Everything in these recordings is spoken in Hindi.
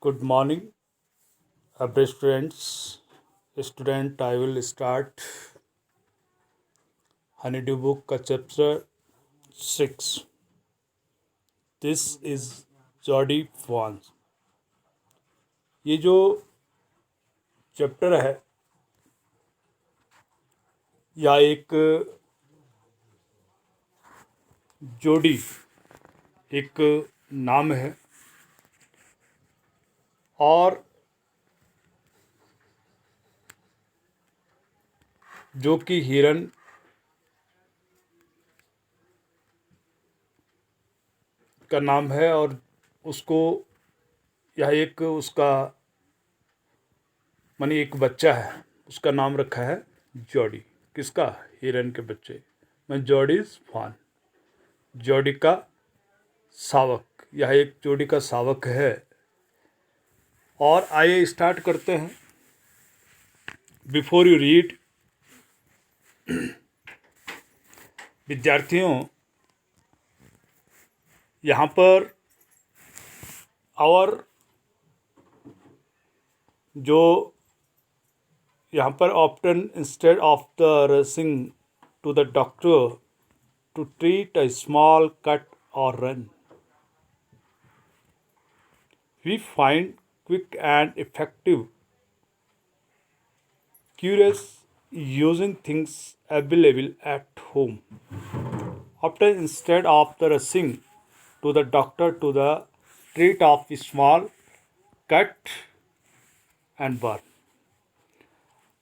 Good morning, every students. Student, I will start Honeydew book का chapter 6. This is Jody Fons. ये जो चैप्टर है या एक जोड़ी एक नाम है और जो कि हिरन का नाम है और उसको यह एक उसका मानी एक बच्चा है, उसका नाम रखा है जॉडी। किसका? हिरन के बच्चे मैं जॉडीज फॉन, जॉडी का शावक। यह एक जोड़ी का शावक है। और आइए स्टार्ट करते हैं। बिफोर यू रीड, विद्यार्थियों, यहाँ पर और जो यहाँ पर often instead of the rushing to the doctor to treat a small cut और run, we find quick and effective cures using things available at home. Often instead of the rushing to the doctor to the treat of a small cut and burn.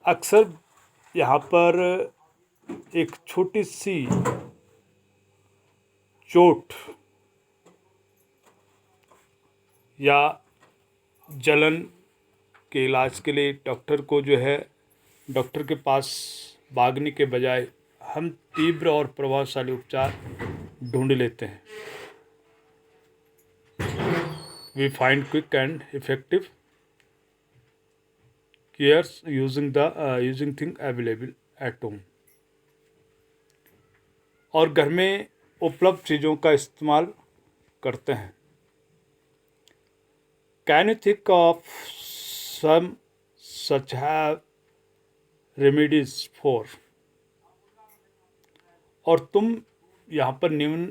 अक्सर यहाँ पर एक छोटी सी चोट या जलन के इलाज के लिए डॉक्टर को जो है डॉक्टर के पास भागने के बजाय हम तीव्र और प्रभावशाली उपचार ढूंढ लेते हैं। We find quick and effective cares using thing available at home, और घर में उपलब्ध चीज़ों का इस्तेमाल करते हैं। Can you think of some such have remedies for, और तुम यहाँ पर निम्न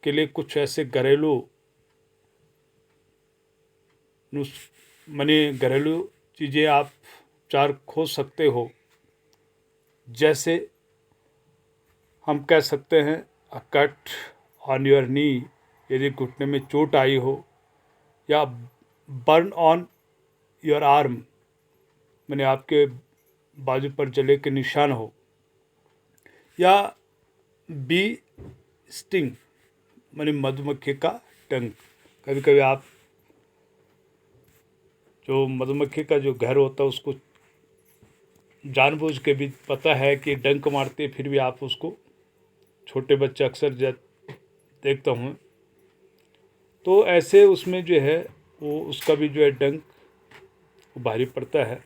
के लिए कुछ ऐसे घरेलू घरेलू चीज़ें आप उपचार खोज सकते हो। जैसे हम कह सकते हैं अ कट ऑन योर नी, यदि घुटने में चोट आई हो, या बर्न ऑन योर आर्म, मैंने आपके बाजू पर जले के निशान हो, या बी स्टिंग मैंने मधुमक्खी का डंक। कभी कभी आप जो मधुमक्खी का जो घर होता है उसको जानबूझ के भी पता है कि डंक मारते, फिर भी आप उसको, छोटे बच्चे अक्सर देखता हूँ, तो ऐसे उसमें जो है वो उसका भी जो है डंक वो भारी पड़ता है।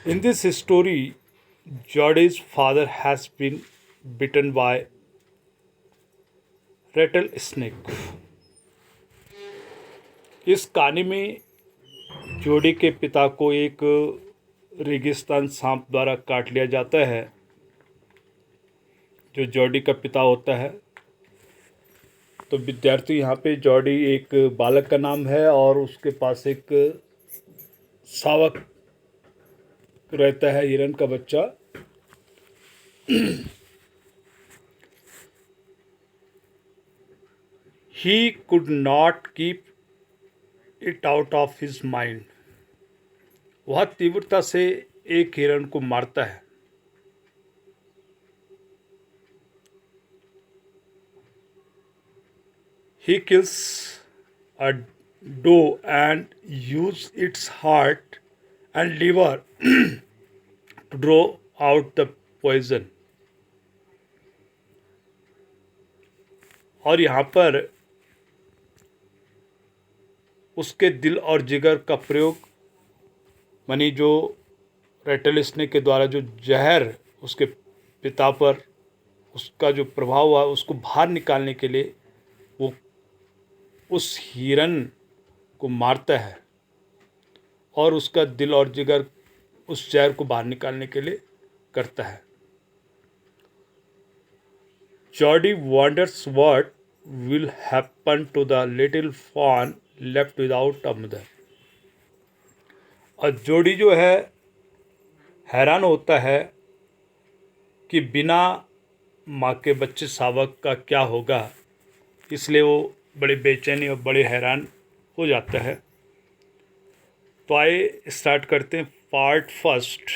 In this story Jody's father has been bitten by rattle snake. इस कहानी में जोड़ी के पिता को एक रेगिस्तान सांप द्वारा काट लिया जाता है। जो जॉडी का पिता होता है, तो विद्यार्थी यहाँ पे जॉडी एक बालक का नाम है और उसके पास एक शावक रहता है, हिरन का बच्चा। He could not keep it out of his mind. वह तीव्रता से एक हिरन को मारता है। He kills a doe and uses its heart and liver to draw out the poison. और यहाँ पर उसके दिल और जिगर का प्रयोग, मानी जो रेटल स्नेक के द्वारा जो जहर उसके पिता पर उसका जो प्रभाव हुआ उसको बाहर निकालने के लिए वो उस हिरन को मारता है और उसका दिल और जिगर उस जहर को बाहर निकालने के लिए करता है। Jody wonders what will happen to the little fawn left without a mother. और जोडी जो है हैरान होता है कि बिना माँ के बच्चे शावक का क्या होगा, इसलिए वो बड़े बेचैनी और बड़े हैरान हो जाता है। तो आइए स्टार्ट करते हैं part first.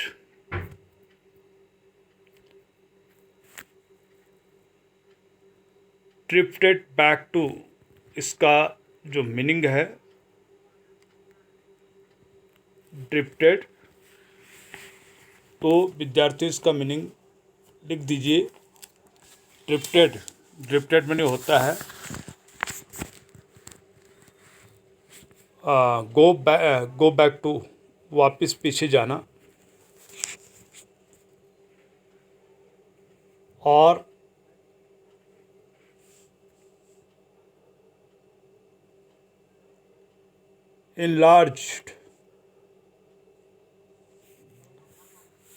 Drifted back to, इसका जो मीनिंग है, ड्रिफ्टेड, तो विद्यार्थी इसका मीनिंग लिख दीजिए। ड्रिफ्टेड, ड्रिफ्टेड मीनिंग होता है गो बैक टू, वापस पीछे जाना, और enlarged,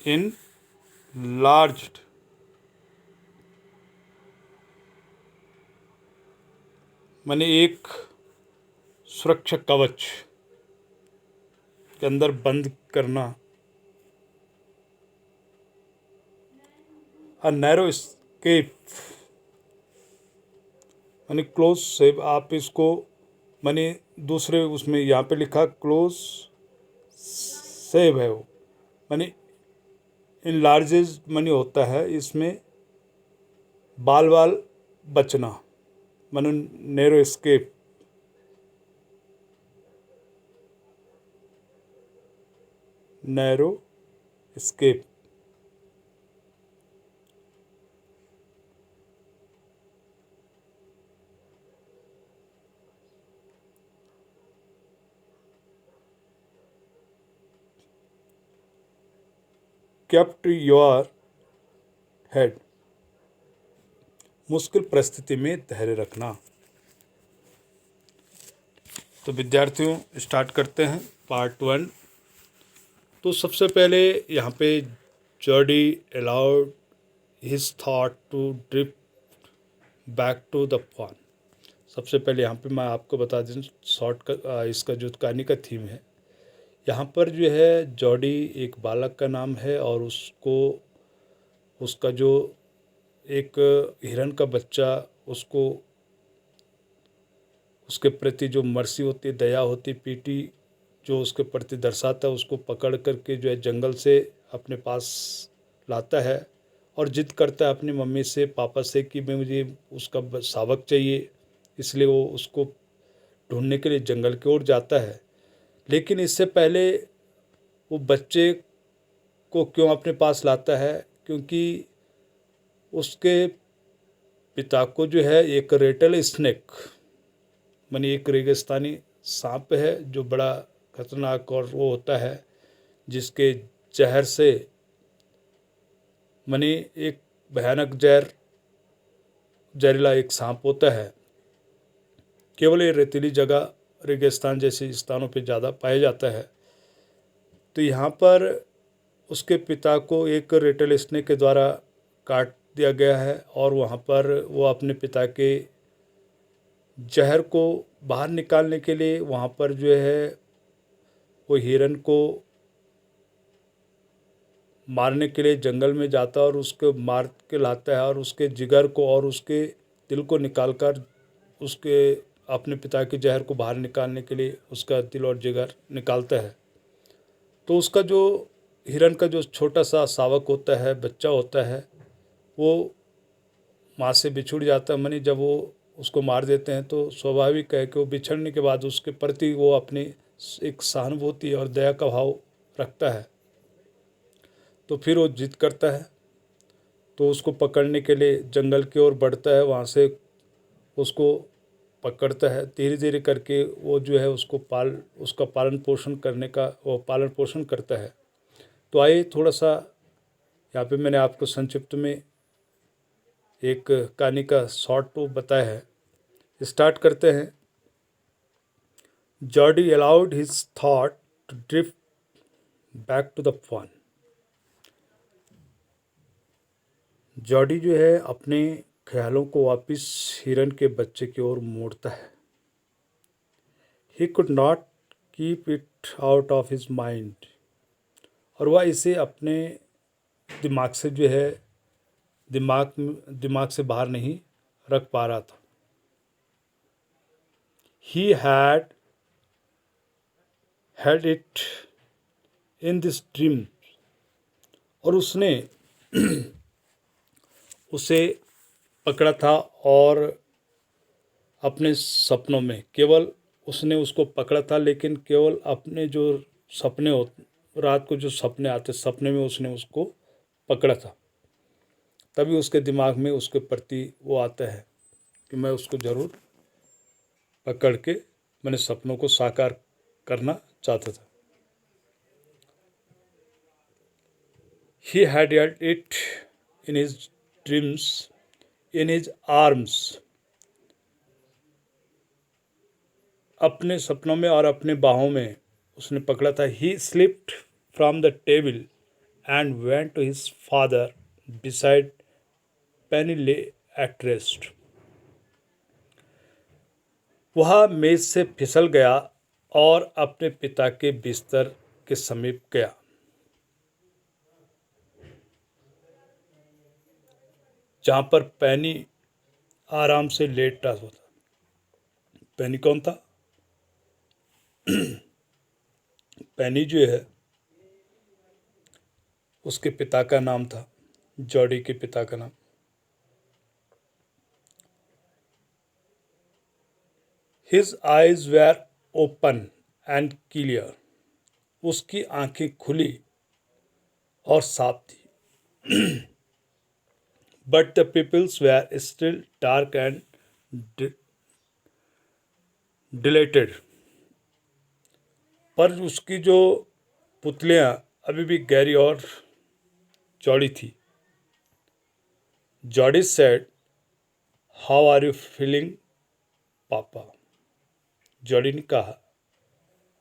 enlarged माने एक सुरक्षा कवच के अंदर बंद करना। अ नैरो स्केप माने क्लोज सेव, आप इसको माने दूसरे उसमें यहाँ पे लिखा क्लोज सेव है वो, माने इनलार्जेज माने होता है इसमें बाल बाल बचना, माने narrow escape, narrow escape. Kept your head, मुश्किल परिस्थिति में धैर्य रखना। तो विद्यार्थियों स्टार्ट करते हैं पार्ट वन। तो सबसे पहले यहाँ पे Jody allowed his thought to drift back to the fawn. सबसे पहले यहाँ पे मैं आपको बता दूँ शॉर्ट का इसका जो कहानी का थीम है, यहाँ पर जो है जॉडी एक बालक का नाम है और उसको उसका जो एक हिरन का बच्चा उसको उसके प्रति जो मर्सी होती, दया होती, पीटी जो उसके प्रति दर्शाता है, उसको पकड़ करके जो है जंगल से अपने पास लाता है और जिद करता है अपनी मम्मी से, पापा से कि मैं मुझे उसका शावक चाहिए। इसलिए वो उसको ढूंढने के लिए जंगल की ओर जाता है। लेकिन इससे पहले वो बच्चे को क्यों अपने पास लाता है, क्योंकि उसके पिता को जो है एक रेटल स्नेक मानी एक रेगिस्तानी सांप है जो बड़ा खतरनाक और वो होता है, जिसके जहर से मानी एक भयानक जहरीला एक सांप होता है। केवल ये रेतीली जगह रेगिस्तान जैसे स्थानों पे ज़्यादा पाया जाता है। तो यहाँ पर उसके पिता को एक रेटल स्नेक के द्वारा काट दिया गया है और वहाँ पर वो अपने पिता के जहर को बाहर निकालने के लिए वहाँ पर जो है वो हिरन को मारने के लिए जंगल में जाता है और उसको मार के लाता है और उसके जिगर को और उसके दिल को निकालकर उसके अपने पिता के जहर को बाहर निकालने के लिए उसका दिल और जिगर निकालता है। तो उसका जो हिरन का जो छोटा सा शावक होता है, बच्चा होता है, वो माँ से बिछुड़ जाता है। मानी जब वो उसको मार देते हैं तो स्वाभाविक है कि वो बिछड़ने के बाद उसके प्रति वो अपनी एक सहानुभूति और दया का भाव रखता है। तो फिर वो जिद करता है, तो उसको पकड़ने के लिए जंगल की ओर बढ़ता है, वहाँ से उसको पकड़ता है। धीरे धीरे करके वो जो है उसका पालन पोषण करने का वो पालन पोषण करता है। तो आइए थोड़ा सा यहाँ पे मैंने आपको संक्षिप्त में एक कहानी का शॉर्ट तो बताया है। स्टार्ट करते हैं। Jordy allowed his thought to drift back to the fun. Jordi जो है अपने ख्यालों को वापस हिरन के बच्चे की ओर मोड़ता है. He could not keep it out of his mind. और वह इसे अपने दिमाग से जो है दिमाग से बाहर नहीं रख पा रहा था. He had it in this dream. और उसने उसे पकड़ा था. और अपने सपनों में केवल उसने उसको पकड़ा था, लेकिन केवल अपने जो सपने हो रात को जो सपने आते सपने में उसने उसको पकड़ा था. तभी उसके दिमाग में उसके प्रति वो आता है कि मैं उसको ज़रूर पकड़ के मैंने सपनों को साकार करना चाहता था. He had it in his dreams in his arms. अपने सपनों में और अपने बाहों में उसने पकड़ा था. He slipped from the table and went to his father beside Penny lay at rest. वह मेज से फिसल गया और अपने पिता के बिस्तर के समीप गया. जहाँ पर पैनी आराम से लेटा हुआ था. पैनी कौन था? पैनी जो है उसके पिता का नाम था, जॉडी के पिता का नाम. His eyes were open and clear. उसकी आंखें खुली और साफ थी. But the pupils were still dark and dilated. पर उसकी जो पुतलियाँ अभी भी गहरी और चौड़ी थी. Jody said, how are you feeling papa. Jody ने कहा,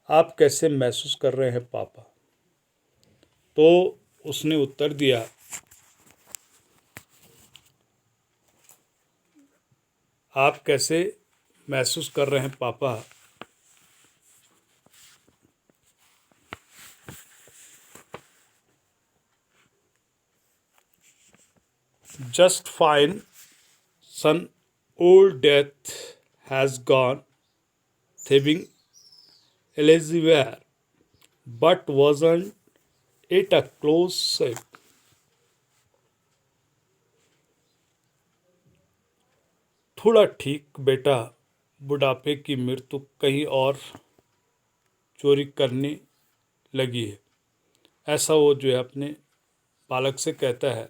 आप कैसे महसूस कर रहे हैं पापा. तो उसने उत्तर दिया, आप कैसे महसूस कर रहे हैं पापा. Just fine son. Old death has gone thieving elsewhere, but wasn't it a close shave. थोड़ा ठीक बेटा, बुढ़ापे की मृत्यु कहीं और चोरी करने लगी है. ऐसा वो जो है अपने बालक से कहता है.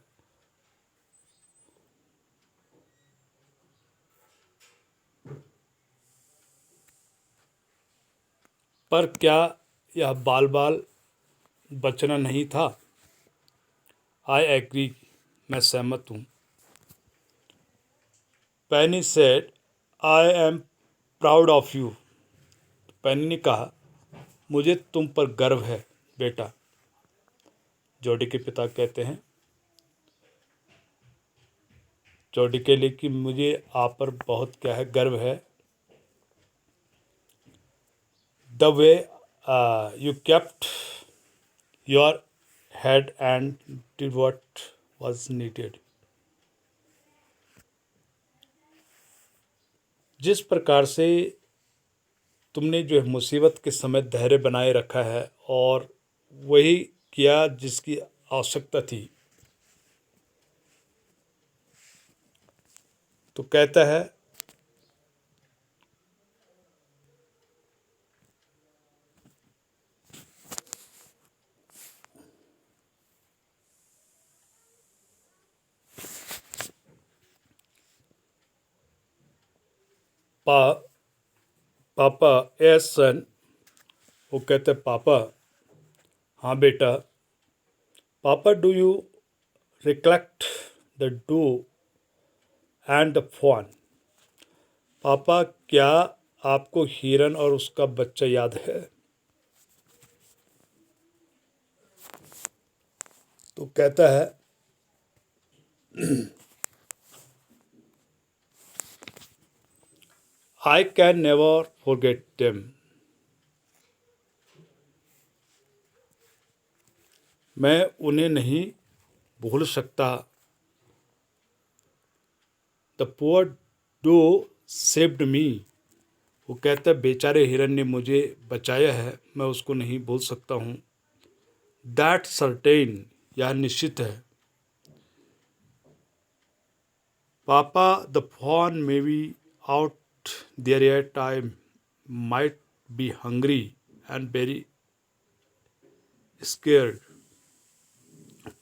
पर क्या यह बाल बाल बचना नहीं था. I agree. मैं सहमत हूँ. Penny said, I am proud of you. Penny ने कहा, मुझे तुम पर गर्व है बेटा. जॉडी के पिता कहते हैं जॉडी के लिए कि मुझे आप पर बहुत क्या है गर्व है. The way you kept your head and did what was needed. जिस प्रकार से तुमने जो है मुसीबत के समय धैर्य बनाए रखा है और वही किया जिसकी आवश्यकता थी. तो कहता है, पापा एस सन. वो कहते हैं पापा. हाँ बेटा. Papa do you recollect the doe and the fawn. पापा क्या आपको हिरन और उसका बच्चा याद है? तो कहता है I can never forget them. मैं उन्हें नहीं भूल सकता। The poor doe saved me. वो कहता है बेचारे हिरन ने मुझे बचाया है, मैं उसको नहीं भूल सकता हूँ। दैट सर्टेन, यह निश्चित है। Papa the fawn may be out there yet I might be hungry and very scared.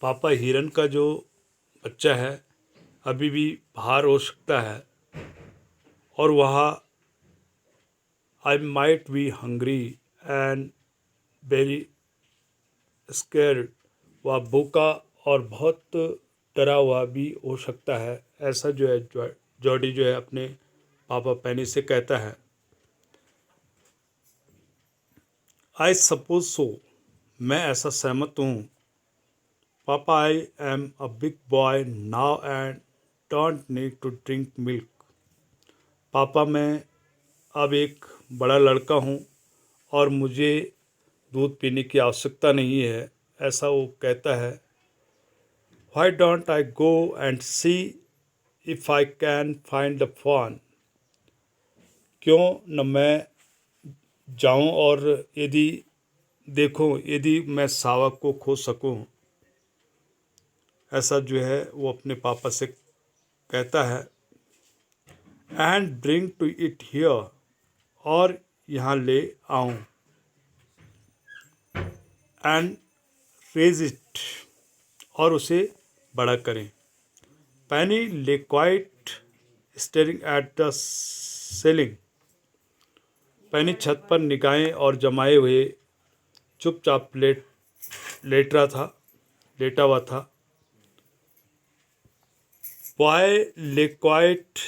पापा हिरन का जो बच्चा है अभी भी बाहर हो सकता है और वह आई might be hungry and very scared, वह भूखा और बहुत डरा हुआ भी हो सकता है। ऐसा जो है जॉडी जो है अपने पापा पेनी से कहता है। आई सपोज सो, मैं ऐसा सहमत हूँ। Papa I am a big boy now and don't need to drink milk. पापा मैं अब एक बड़ा लड़का हूँ और मुझे दूध पीने की आवश्यकता नहीं है, ऐसा वो कहता है। Why don't I go and see if I can find the fawn? क्यों न मैं जाऊं और यदि देखूं यदि मैं शावक को खोज सकूं। ऐसा जो है वो अपने पापा से कहता है। And bring to it here, और यहाँ ले आऊं। एंड रेज इट, और उसे बड़ा करें। पैनी ले quite staring at the selling. पैनी छत पर निगाहें और जमाए हुए चुपचाप लेटा हुआ था। Boy lay quite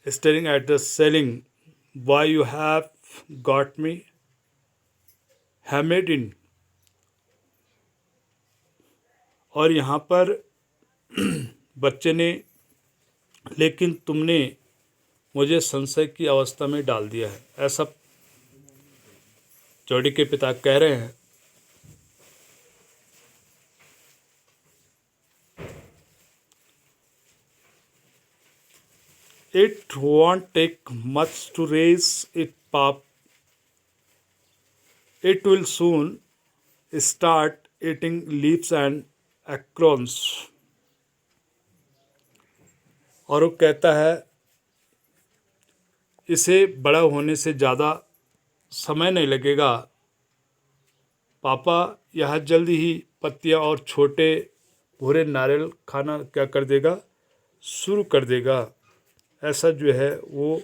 staring at the ceiling. Boy you have got me hemmed in. और यहाँ पर बच्चे ने, लेकिन तुमने मुझे संशय की अवस्था में डाल दिया है, ऐसा जॉडी के पिता कह रहे हैं। It won't take much to raise it pa. It will soon start eating leaves and acorns। और वो कहता है इसे बड़ा होने से ज़्यादा समय नहीं लगेगा पापा, यह जल्दी ही पत्तियाँ और छोटे भूरे नारियल खाना क्या कर देगा, शुरू कर देगा। ऐसा जो है वो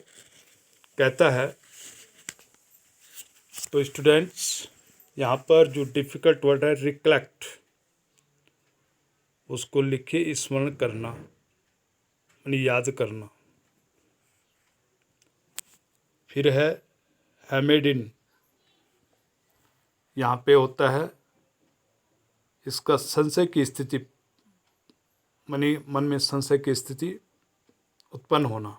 कहता है। तो स्टूडेंट्स यहाँ पर जो डिफ़िकल्ट वर्ड है रिकलेक्ट, उसको लिखे स्मरण करना यानी याद करना। फिर है हैमेडिन, यहाँ पे होता है इसका संशय की स्थिति, मानी मन में संशय की स्थिति उत्पन्न होना।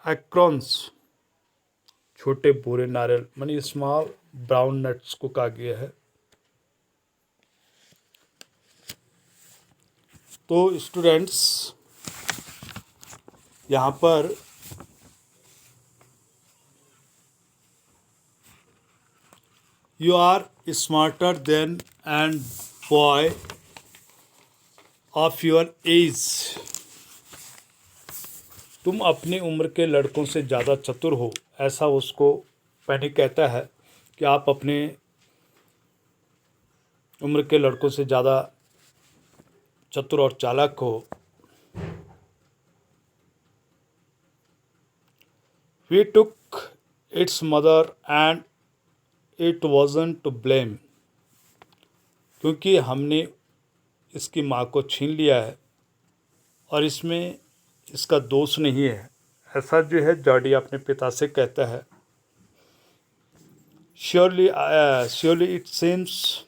एक्रॉन्स, छोटे भूरे नारियल मानी स्मॉल ब्राउन नट्स को कहा गया है। तो स्टूडेंट्स यहाँ पर you are smarter than and boy of your age. तुम अपनी उम्र के लड़कों से ज़्यादा चतुर हो, ऐसा उसको पेनी कहता है कि आप अपने उम्र के लड़कों से ज़्यादा चतुर और चालाक हो। We took its mother and it wasn't to blame. क्योंकि हमने इसकी माँ को छीन लिया है और इसमें इसका दोष नहीं है, ऐसा जो है जॉडी अपने पिता से कहता है। Surely it seems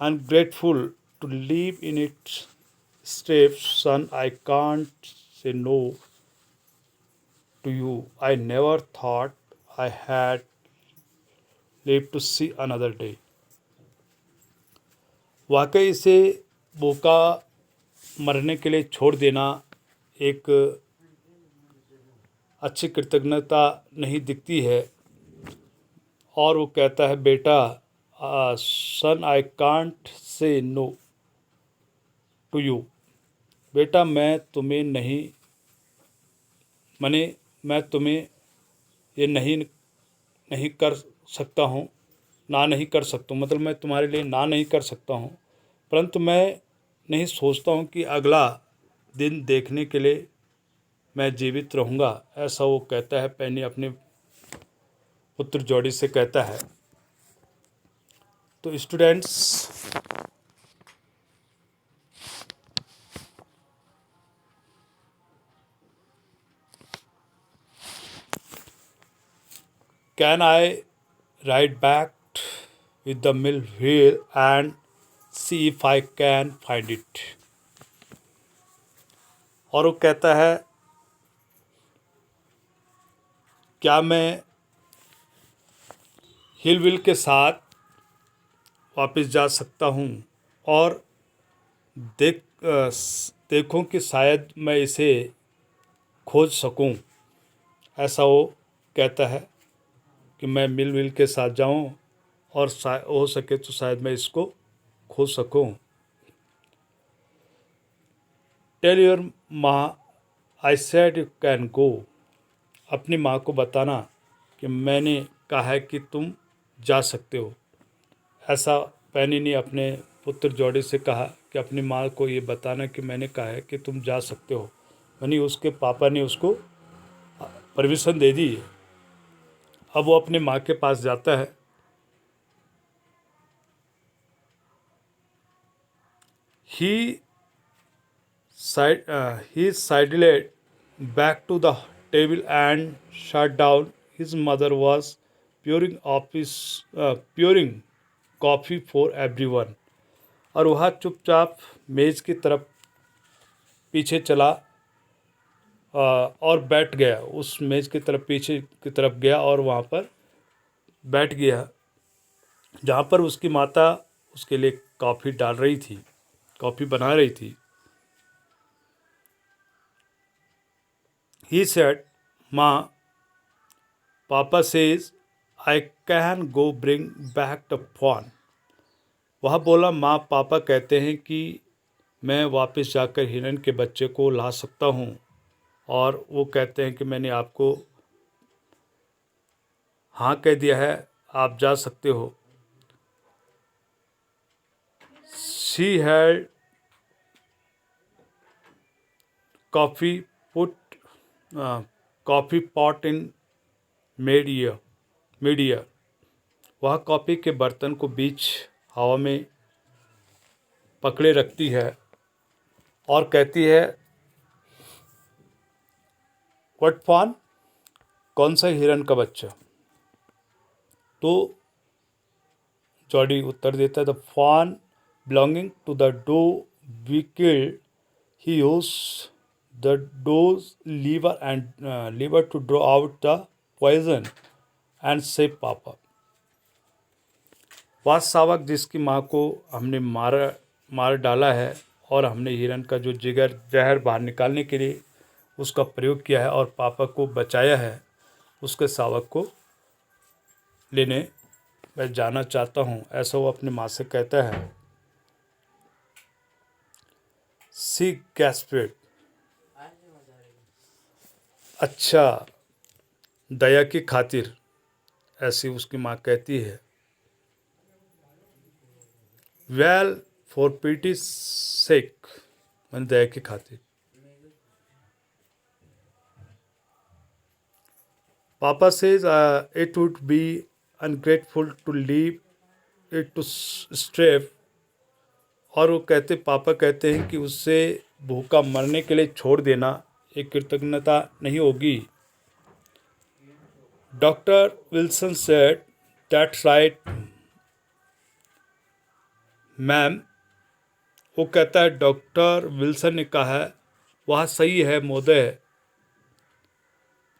ungrateful to live in its steps, son. I can't say no to you. I never thought I had lived to see another day. वाकई इसे भूखा मरने के लिए छोड़ देना एक अच्छी कृतज्ञता नहीं दिखती है। और वो कहता है, बेटा, son, I can't say no to you. बेटा, मैं तुम्हें ये नहीं कर सकता हूँ, ना नहीं कर सकता हूँ, मतलब मैं तुम्हारे लिए ना नहीं कर सकता हूँ, परंतु मैं नहीं सोचता हूँ कि अगला दिन देखने के लिए मैं जीवित रहूँगा। ऐसा वो कहता है, पेनी अपने पुत्र जॉडी से कहता है। तो students, can I ride back with the mill wheel and see if I can find it। और वो कहता है, क्या मैं हिल व्हील के साथ वापस जा सकता हूँ और देखूं कि शायद मैं इसे खोज सकूं। ऐसा वो कहता है कि मैं मिल व्हील के साथ जाऊं और हो सके तो शायद मैं इसको खोज सकूं। टेल योर माँ I said you can go. अपनी माँ को बताना कि मैंने कहा है कि तुम जा सकते हो। ऐसा पेनी ने अपने पुत्र जॉडी से कहा कि अपनी माँ को ये बताना कि मैंने कहा है कि तुम जा सकते हो। यानी उसके पापा ने उसको परमिशन दे दी। अब वो अपने माँ के पास जाता है। He sidled back to the table and sat down. His mother was pouring coffee for everyone। और वह चुपचाप मेज़ की तरफ पीछे चला और बैठ गया। उस मेज़ की तरफ पीछे की तरफ गया और वहाँ पर बैठ गया, जहाँ पर उसकी माता उसके लिए कॉफ़ी डाल रही थी, कॉफ़ी बना रही थी। He said, "Ma, Papa says I can go bring back the fawn." वह बोला, माँ, पापा कहते हैं कि मैं वापस जाकर हिरन के बच्चे को ला सकता हूँ, और वो कहते हैं कि मैंने आपको हाँ कह दिया है, आप जा सकते हो। She had coffee pot in mid-air। वह कॉफ़ी के बर्तन को बीच हवा में पकड़े रखती है और कहती है, व्हाट फॉन? कौन सा हिरन का बच्चा? तो जॉडी उत्तर देता है, the fawn belonging to the doe we killed. He used the doe's liver to draw out the poison and save papa. वह शावक जिसकी माँ को हमने मार डाला है और हमने हिरन का जो जहर बाहर निकालने के लिए उसका प्रयोग किया है और पापा को बचाया है, उसके शावक को लेने मैं जाना चाहता हूँ। ऐसा वो अपनी माँ से कहता है। सी गैस्पेड। अच्छा, दया की खातिर, ऐसी उसकी माँ कहती है। वेल, फॉर पिटी सेक, मैंने दया की खातिर। पापा says it would be ungrateful to leave it to starve. और वो पापा कहते हैं कि उससे भूखा मरने के लिए छोड़ देना एक कृतज्ञता नहीं होगी। Doctor Wilson said, that's right ma'am. वो कहता है, डॉक्टर विल्सन ने कहा है, वह सही है महोदय।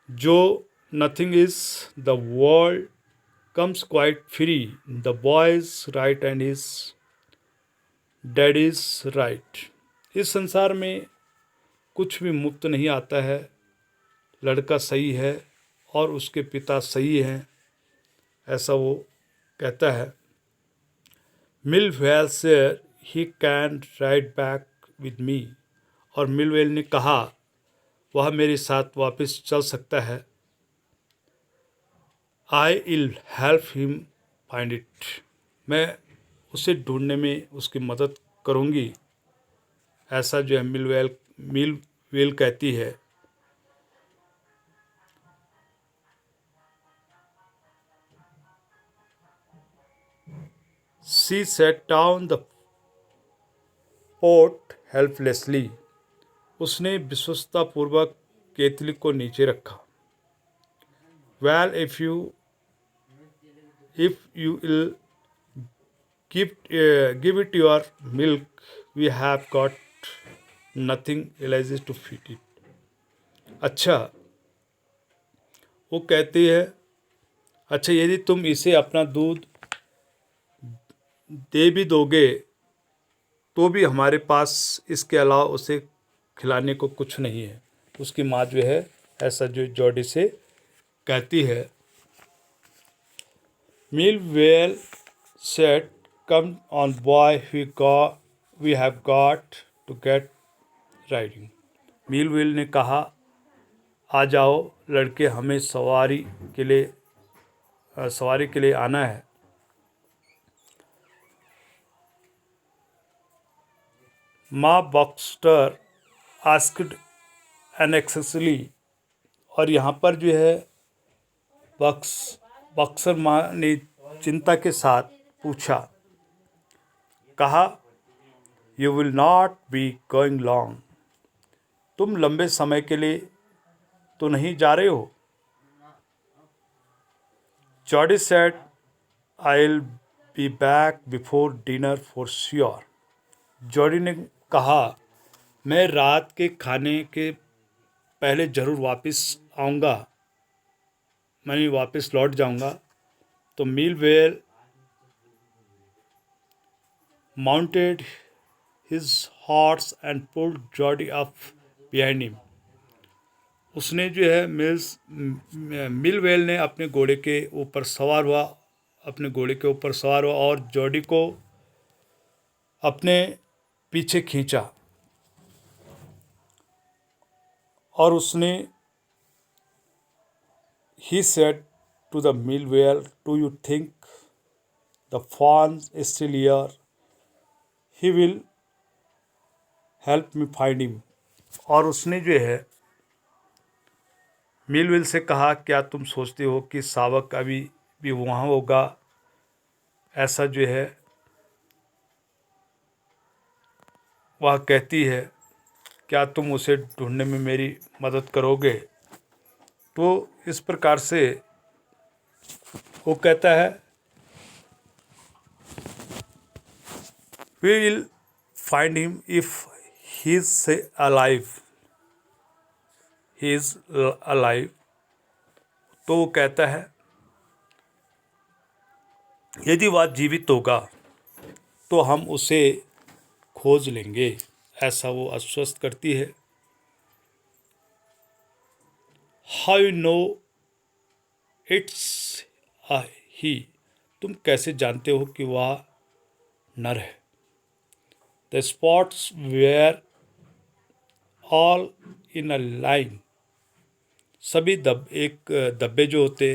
जो nothing is the world comes quite free, the boy is right and his dad is right. इस संसार में कुछ भी मुफ्त नहीं आता है। लड़का सही है और उसके पिता सही हैं, ऐसा वो कहता है। Millwheel said he can ride back with me. और मिलवेल ने कहा, वह मेरे साथ वापस चल सकता है। I will help him find it. मैं उसे ढूंढने में उसकी मदद करूंगी, ऐसा जो है मिलवेल कहती है। She set down the pot helplessly. उसने विश्वस्ततापूर्वक केतली को नीचे रखा। Well if you will give it your milk, we have got nothing else to feed it। अच्छा, वो कहती है, अच्छा यदि तुम इसे अपना दूध दे भी दोगे तो भी हमारे पास इसके अलावा उसे खिलाने को कुछ नहीं है। उसकी माँ जो है ऐसा जो जॉडी से कहती है। Millwheel said, come on boy, we have got to get riding. Millwheel ने कहा, आ जाओ लड़के, हमें सवारी के लिए आना है। माँ बॉक्स्टर आस्क्ड एनेक्सली। और यहाँ पर जो है बॉक्सर माँ ने चिंता के साथ पूछा, कहा, you will not be going long. तुम लंबे समय के लिए तो नहीं जा रहे हो। Jordi said, I will be back before dinner for sure. Jordi ने कहा, मैं रात के खाने के पहले ज़रूर वापस आऊँगा, मैं वापस लौट जाऊँगा। तो Millwheel mounted his horse and pulled Jody up behind him. उसने जो है मिलवेल ने अपने घोड़े के ऊपर सवार हुआ और जॉडी को अपने पीछे खींचा। और उसने he said to the Millwheel, do you think the fawn is still here? He will help me find him। और उसने जो है मिलविल से कहा, क्या तुम सोचते हो कि शावक अभी भी वहाँ होगा? ऐसा जो है वह कहती है, क्या तुम उसे ढूंढने में मेरी मदद करोगे? तो इस प्रकार से वो कहता है, we will find him if he is alive. तो वो कहता है, यदि वह जीवित होगा तो हम उसे खोज लेंगे, ऐसा वो आश्वस्त करती है। How you know it's he? तुम कैसे जानते हो कि वह नर है? The spots were all in a line. सभी धब्बे जो होते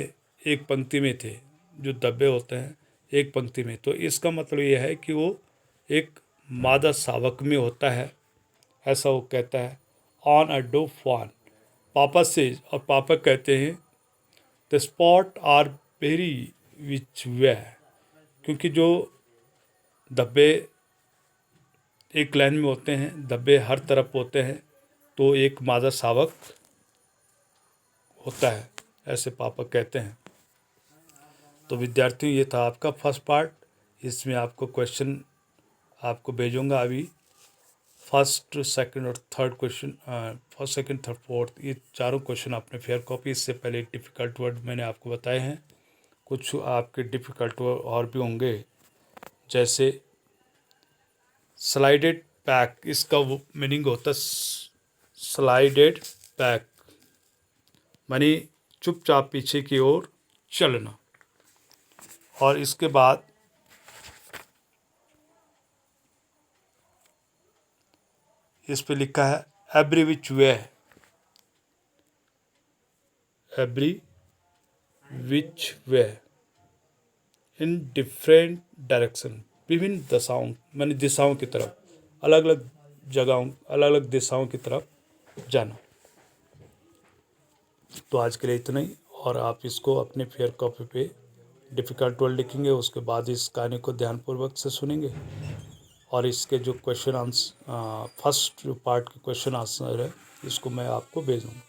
एक पंक्ति में थे, जो धब्बे होते हैं एक पंक्ति में। तो इसका मतलब यह है कि वो एक मादा शावक में होता है, ऐसा वो कहता है। ऑन अ डो फॉन, पापा से, और पापा कहते हैं, the spots are very which way, क्योंकि जो धब्बे एक लाइन में होते हैं, धब्बे हर तरफ होते हैं, तो एक मादा शावक होता है, ऐसे पापा कहते हैं। तो विद्यार्थियों, ये था आपका फर्स्ट पार्ट। इसमें आपको क्वेश्चन आपको भेजूंगा अभी। फर्स्ट, सेकंड और third question, first, second, third, fourth, ये चारों क्वेश्चन आपने फेयर कॉपी। इससे पहले एक डिफ़िकल्ट वर्ड मैंने आपको बताए हैं। कुछ आपके डिफ़िकल्ट वर्ड और भी होंगे, जैसे स्लाइडेड पैक। इसका मीनिंग होता है स्लाइडेड पैक, मानी चुपचाप पीछे की ओर चलना। और इसके बाद इस पे लिखा है every which way, every which way in different direction, विभिन्न दशाओं मानी दिशाओं की तरफ, अलग अलग जगहों, अलग अलग दिशाओं की तरफ जाना। तो आज के लिए इतना ही। और आप इसको अपने फेयर कॉपी पे डिफ़िकल्ट वर्ड लिखेंगे, उसके बाद इस कहानी को ध्यानपूर्वक से सुनेंगे और इसके जो क्वेश्चन आंसर, फर्स्ट जो पार्ट के क्वेश्चन आंसर है, इसको मैं आपको भेज दूँगा।